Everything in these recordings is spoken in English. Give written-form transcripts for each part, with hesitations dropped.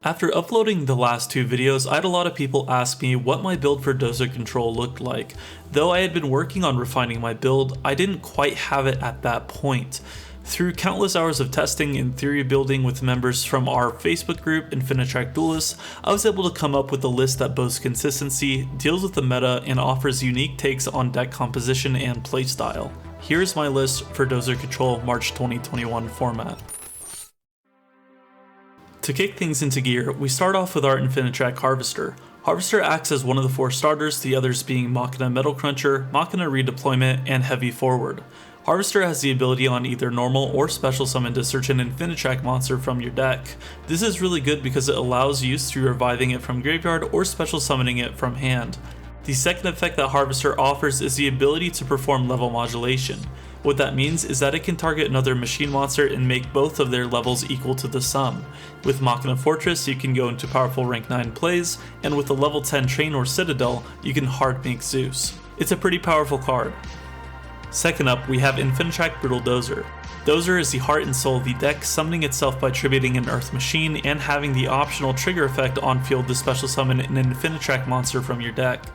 After uploading the last two videos, I had a lot of people ask me what my build for Dozer Control looked like. Though I had been working on refining my build, I didn't quite have it at that point. Through countless hours of testing and theory building with members from our Facebook group, Infinitrack Duelists, I was able to come up with a list that boasts consistency, deals with the meta, and offers unique takes on deck composition and playstyle. Here's my list for Dozer Control March 2021 format. To kick things into gear, we start off with our Infinitrack Harvester. Harvester acts as one of the four starters, the others being Machina Metal Cruncher, Machina Redeployment, and Heavy Forward. Harvester has the ability on either normal or special summon to search an Infinitrack monster from your deck. This is really good because it allows use through reviving it from graveyard or special summoning it from hand. The second effect that Harvester offers is the ability to perform level modulation. What that means is that it can target another machine monster and make both of their levels equal to the sum. With Machina Fortress, you can go into powerful rank 9 plays, and with a level 10 Train or Citadel, you can hard make Zeus. It's a pretty powerful card. Second up, we have Infinitrack Brutal Dozer. Dozer is the heart and soul of the deck, summoning itself by tributing an Earth Machine and having the optional trigger effect on field to special summon an Infinitrack monster from your deck.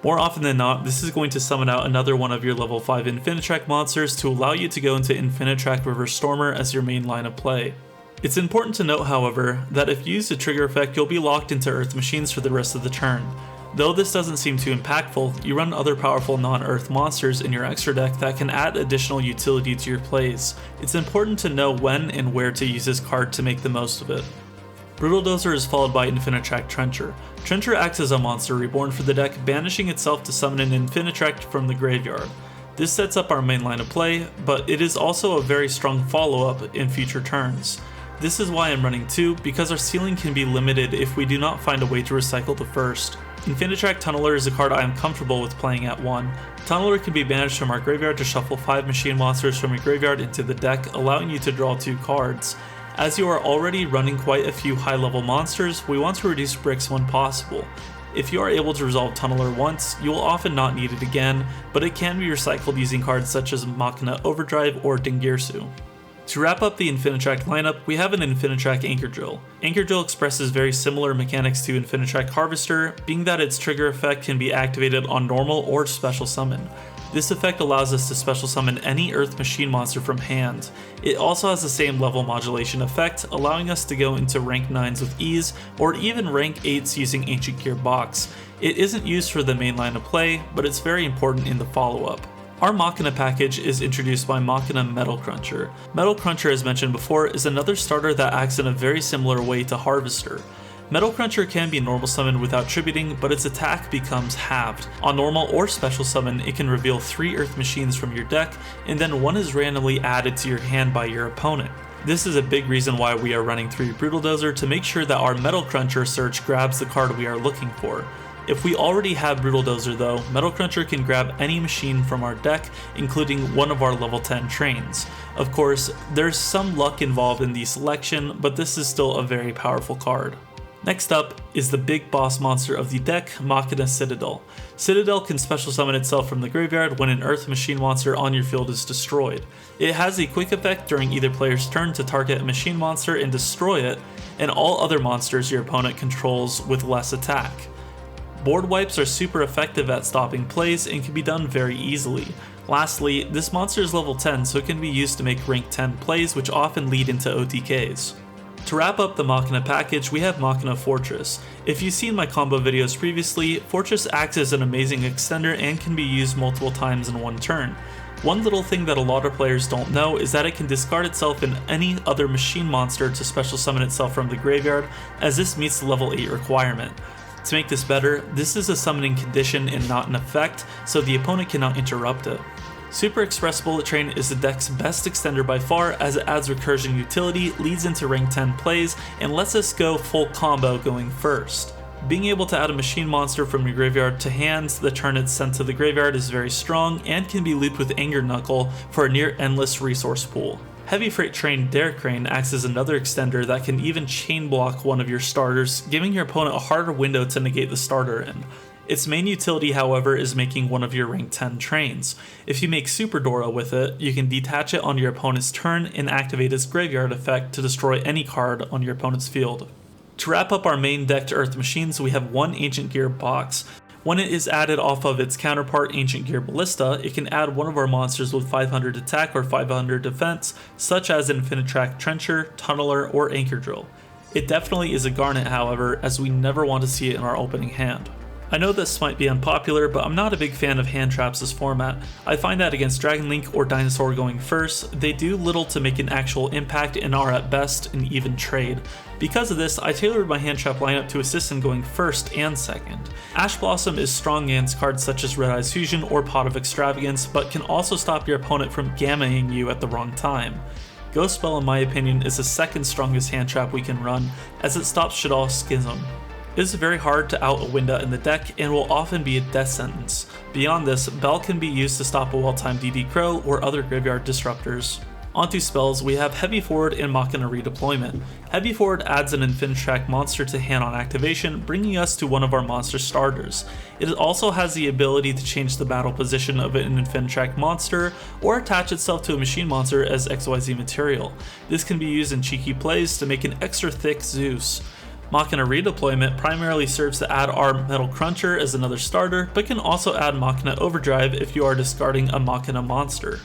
More often than not, this is going to summon out another one of your level 5 Infinitrack monsters to allow you to go into Infinitrack Riverstormer as your main line of play. It's important to note, however, that if you use the trigger effect, you'll be locked into Earth Machines for the rest of the turn. Though this doesn't seem too impactful, you run other powerful non-Earth monsters in your extra deck that can add additional utility to your plays. It's important to know when and where to use this card to make the most of it. Brutal Dozer is followed by Infinitrack Trencher. Trencher acts as a monster reborn for the deck, banishing itself to summon an Infinitrack from the graveyard. This sets up our main line of play, but it is also a very strong follow-up in future turns. This is why I'm running 2, because our ceiling can be limited if we do not find a way to recycle the first. Infinitrack Tunneler is a card I am comfortable with playing at 1. Tunneler can be banished from our graveyard to shuffle 5 machine monsters from your graveyard into the deck, allowing you to draw 2 cards. As you are already running quite a few high level monsters, we want to reduce bricks when possible. If you are able to resolve Tunneler once, you will often not need it again, but it can be recycled using cards such as Machina Overdrive or Dingirsu. To wrap up the Infinitrack lineup, we have an Infinitrack Anchor Drill. Anchor Drill expresses very similar mechanics to Infinitrack Harvester, being that its trigger effect can be activated on normal or special summon. This effect allows us to special summon any Earth Machine monster from hand. It also has the same level modulation effect, allowing us to go into rank 9s with ease, or even rank 8s using Ancient Gearbox. It isn't used for the main line of play, but it's very important in the follow-up. Our Machina Package is introduced by Machina Metal Cruncher. Metal Cruncher, as mentioned before, is another starter that acts in a very similar way to Harvester. Metal Cruncher can be normal summoned without tributing, but its attack becomes halved. On normal or special summon, it can reveal 3 Earth Machines from your deck, and then 1 is randomly added to your hand by your opponent. This is a big reason why we are running 3 Brutal Dozer, to make sure that our Metal Cruncher search grabs the card we are looking for. If we already have Brutal Dozer though, Metal Cruncher can grab any machine from our deck, including one of our level 10 trains. Of course, there's some luck involved in the selection, but this is still a very powerful card. Next up is the big boss monster of the deck, Machina Citadel. Citadel can special summon itself from the graveyard when an Earth Machine monster on your field is destroyed. It has a quick effect during either player's turn to target a machine monster and destroy it, and all other monsters your opponent controls with less attack. Board wipes are super effective at stopping plays and can be done very easily. Lastly, this monster is level 10, so it can be used to make rank 10 plays, which often lead into OTKs. To wrap up the Machina package, we have Machina Fortress. If you've seen my combo videos previously, Fortress acts as an amazing extender and can be used multiple times in one turn. One little thing that a lot of players don't know is that it can discard itself in any other machine monster to special summon itself from the graveyard, as this meets the level 8 requirement. To make this better, this is a summoning condition and not an effect, so the opponent cannot interrupt it. Super Express Bullet Train is the deck's best extender by far, as it adds recursion utility, leads into rank 10 plays, and lets us go full combo going first. Being able to add a machine monster from your graveyard to hand the turn it's sent to the graveyard is very strong, and can be looped with Anger Knuckle for a near endless resource pool. Heavy Freight Train Dare Crane acts as another extender that can even chain block one of your starters, giving your opponent a harder window to negate the starter in. Its main utility, however, is making one of your rank 10 trains. If you make Super Dora with it, you can detach it on your opponent's turn and activate its graveyard effect to destroy any card on your opponent's field. To wrap up our main decked Earth machines, we have one Ancient Gear box. When it is added off of its counterpart Ancient Gear Ballista, it can add one of our monsters with 500 attack or 500 defense, such as Infinitrack Trencher, Tunneler, or Anchor Drill. It definitely is a Garnet, however, as we never want to see it in our opening hand. I know this might be unpopular, but I'm not a big fan of hand traps as format. I find that against Dragon Link or Dinosaur going first, they do little to make an actual impact and are at best an even trade. Because of this, I tailored my hand trap lineup to assist in going first and second. Ash Blossom is strong against cards such as Red Eyes Fusion or Pot of Extravagance, but can also stop your opponent from gammaing you at the wrong time. Ghost Spell, in my opinion, is the second strongest hand trap we can run, as it stops Shaddoll Schism. It is very hard to out a Winda in the deck and will often be a death sentence. Beyond this, Bell can be used to stop a well-timed DD Crow or other graveyard disruptors. Onto spells, we have Heavy Forward and Machina Redeployment. Heavy Forward adds an Infinitrack monster to hand on activation, bringing us to one of our monster starters. It also has the ability to change the battle position of an Infinitrack monster, or attach itself to a machine monster as XYZ material. This can be used in cheeky plays to make an extra thick Zeus. Machina Redeployment primarily serves to add our Metal Cruncher as another starter, but can also add Machina Overdrive if you are discarding a Machina monster.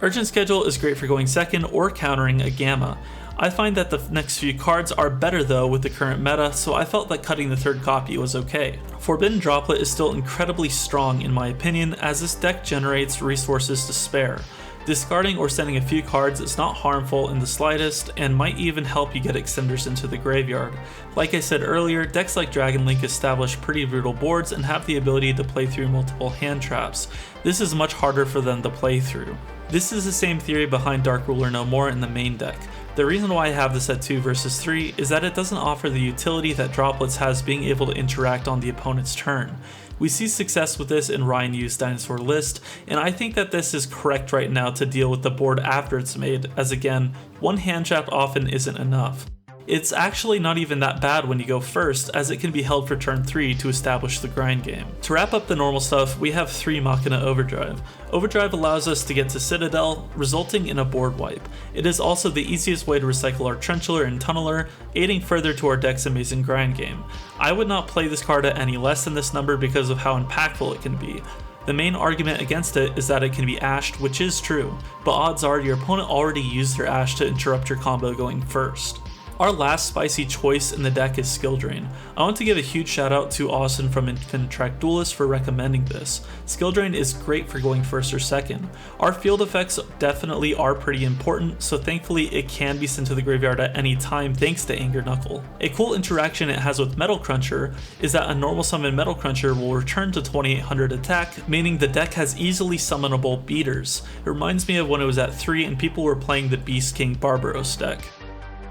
Urgent Schedule is great for going second or countering a Gamma. I find that the next few cards are better though with the current meta, so I felt that cutting the third copy was okay. Forbidden Droplet is still incredibly strong in my opinion, as this deck generates resources to spare. Discarding or sending a few cards is not harmful in the slightest, and might even help you get extenders into the graveyard. Like I said earlier, decks like Dragon Link establish pretty brutal boards and have the ability to play through multiple hand traps. This is much harder for them to play through. This is the same theory behind Dark Ruler No More in the main deck. The reason why I have this at 2 versus 3 is that it doesn't offer the utility that Droplets has, being able to interact on the opponent's turn. We see success with this in Ryan Yu's Dinosaur list, and I think that this is correct right now to deal with the board after it's made, as again, one hand trap often isn't enough. It's actually not even that bad when you go first, as it can be held for turn 3 to establish the grind game. To wrap up the normal stuff, we have 3 Machina Overdrive. Overdrive allows us to get to Citadel, resulting in a board wipe. It is also the easiest way to recycle our Trencher and Tunneler, aiding further to our deck's amazing grind game. I would not play this card at any less than this number because of how impactful it can be. The main argument against it is that it can be ashed, which is true, but odds are your opponent already used their ash to interrupt your combo going first. Our last spicy choice in the deck is Skill Drain. I want to give a huge shout out to Austin from Infinitrack Duelist for recommending this. Skill Drain is great for going first or second. Our field effects definitely are pretty important, so thankfully it can be sent to the graveyard at any time thanks to Anger Knuckle. A cool interaction it has with Metal Cruncher is that a normal summon Metal Cruncher will return to 2800 attack, meaning the deck has easily summonable beaters. It reminds me of when it was at 3 and people were playing the Beast King Barbaros deck.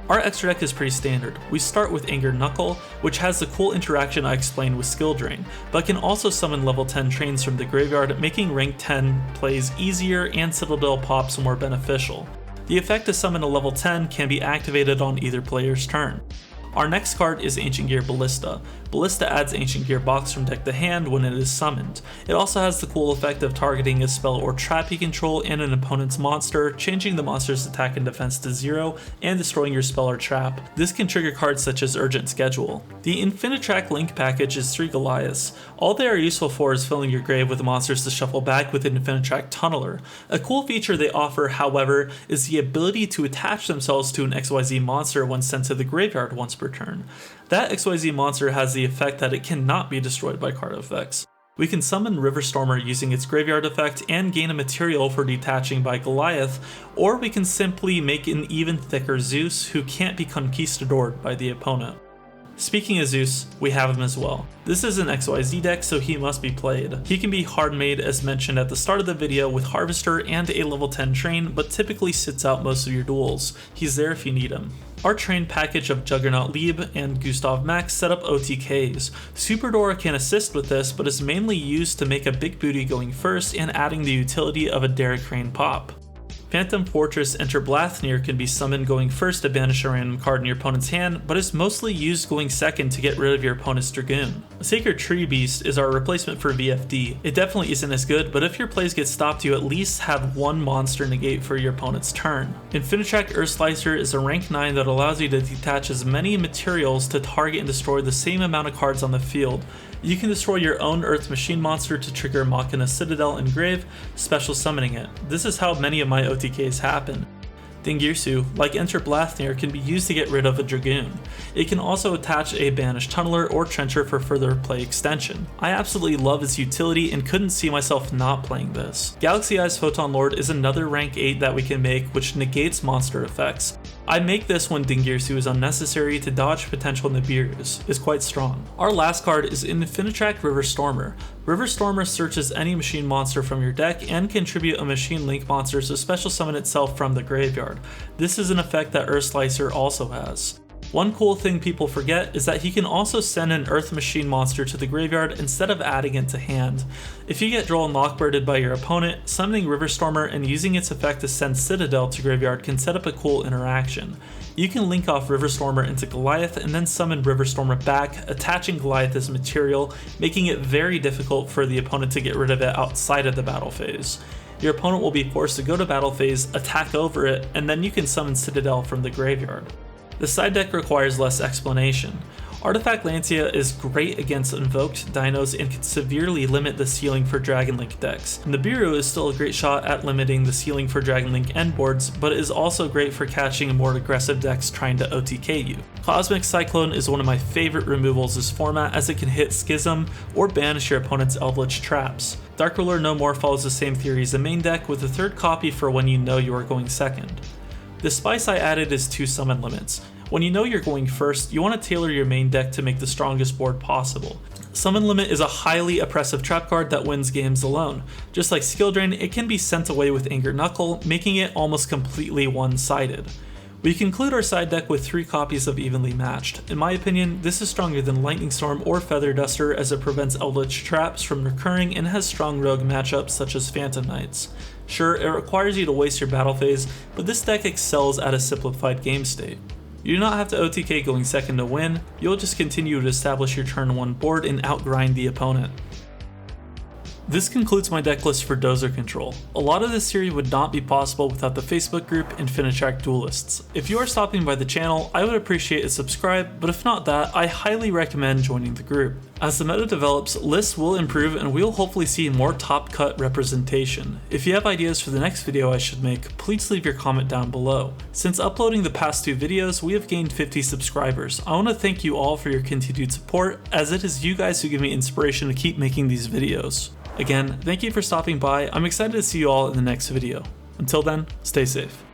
Our extra deck is pretty standard. We start with Anger Knuckle, which has the cool interaction I explained with Skill Drain, but can also summon level 10 trains from the graveyard, making rank 10 plays easier and Citadel pops more beneficial. The effect to summon a level 10 can be activated on either player's turn. Our next card is Ancient Gear Ballista. Ballista adds Ancient Gear box from deck to hand when it is summoned. It also has the cool effect of targeting a spell or trap you control and an opponent's monster, changing the monster's attack and defense to 0, and destroying your spell or trap. This can trigger cards such as Urgent Schedule. The Infinitrack Link package is 3 Goliaths. All they are useful for is filling your grave with monsters to shuffle back with an Infinitrack Tunneler. A cool feature they offer, however, is the ability to attach themselves to an XYZ monster when sent to the graveyard once per turn. That XYZ monster has the effect that it cannot be destroyed by card effects. We can summon Riverstormer using its graveyard effect and gain a material for detaching by Goliath, or we can simply make an even thicker Zeus who can't be conquistadored by the opponent. Speaking of Zeus, we have him as well. This is an XYZ deck, so he must be played. He can be hard made as mentioned at the start of the video with Harvester and a level 10 train, but typically sits out most of your duels. He's there if you need him. Our train package of Juggernaut Lieb and Gustav Max set up OTKs. Superdora can assist with this, but is mainly used to make a big booty going first and adding the utility of a Derek Crane pop. Phantom Fortress Enter Blathnir can be summoned going first to banish a random card in your opponent's hand, but is mostly used going second to get rid of your opponent's Dragoon. Sacred Tree Beast is our replacement for VFD. It definitely isn't as good, but if your plays get stopped, you at least have one monster negate for your opponent's turn. Infinitrack Earthslicer is a rank 9 that allows you to detach as many materials to target and destroy the same amount of cards on the field. You can destroy your own Earth Machine monster to trigger Machina Citadel Engrave, special summoning it. This is how many of my OTKs happen. Dingirsu, like Enter Blathnir, can be used to get rid of a Dragoon. It can also attach a banished Tunneler or Trencher for further play extension. I absolutely love its utility and couldn't see myself not playing this. Galaxy Eyes Photon Lord is another rank 8 that we can make which negates monster effects. I make this when Dingirsu is unnecessary to dodge potential Nibirus, is quite strong. Our last card is Infinitrack Riverstormer. Riverstormer searches any machine monster from your deck and contribute a machine link monster to special summon itself from the graveyard. This is an effect that Earthslicer also has. One cool thing people forget is that he can also send an Earth Machine monster to the graveyard instead of adding it to hand. If you get drawn lockbirded by your opponent, summoning Riverstormer and using its effect to send Citadel to graveyard can set up a cool interaction. You can link off Riverstormer into Goliath and then summon Riverstormer back, attaching Goliath as material, making it very difficult for the opponent to get rid of it outside of the battle phase. Your opponent will be forced to go to battle phase, attack over it, and then you can summon Citadel from the graveyard. The side deck requires less explanation. Artifact Lancia is great against invoked dinos and can severely limit the ceiling for Dragon Link decks. Nibiru is still a great shot at limiting the ceiling for Dragon Link endboards, but it is also great for catching more aggressive decks trying to OTK you. Cosmic Cyclone is one of my favorite removals this format as it can hit Schism or banish your opponent's Eldritch traps. Dark Ruler No More follows the same theory as the main deck with a third copy for when you know you are going second. The spice I added is 2 summon limits. When you know you're going first, you want to tailor your main deck to make the strongest board possible. Summon Limit is a highly oppressive trap card that wins games alone. Just like Skill Drain, it can be sent away with Anger Knuckle, making it almost completely one-sided. We conclude our side deck with 3 copies of Evenly Matched. In my opinion, this is stronger than Lightning Storm or Feather Duster as it prevents Eldritch traps from recurring and has strong rogue matchups such as Phantom Knights. Sure, it requires you to waste your battle phase, but this deck excels at a simplified game state. You do not have to OTK going second to win, you'll just continue to establish your turn 1 board and outgrind the opponent. This concludes my deck list for Dozer Control. A lot of this series would not be possible without the Facebook group Infinitrack Duelists. If you are stopping by the channel, I would appreciate a subscribe, but if not that, I highly recommend joining the group. As the meta develops, lists will improve and we'll hopefully see more top cut representation. If you have ideas for the next video I should make, please leave your comment down below. Since uploading the past 2 videos, we have gained 50 subscribers. I want to thank you all for your continued support, as it is you guys who give me inspiration to keep making these videos. Again, thank you for stopping by. I'm excited to see you all in the next video. Until then, stay safe.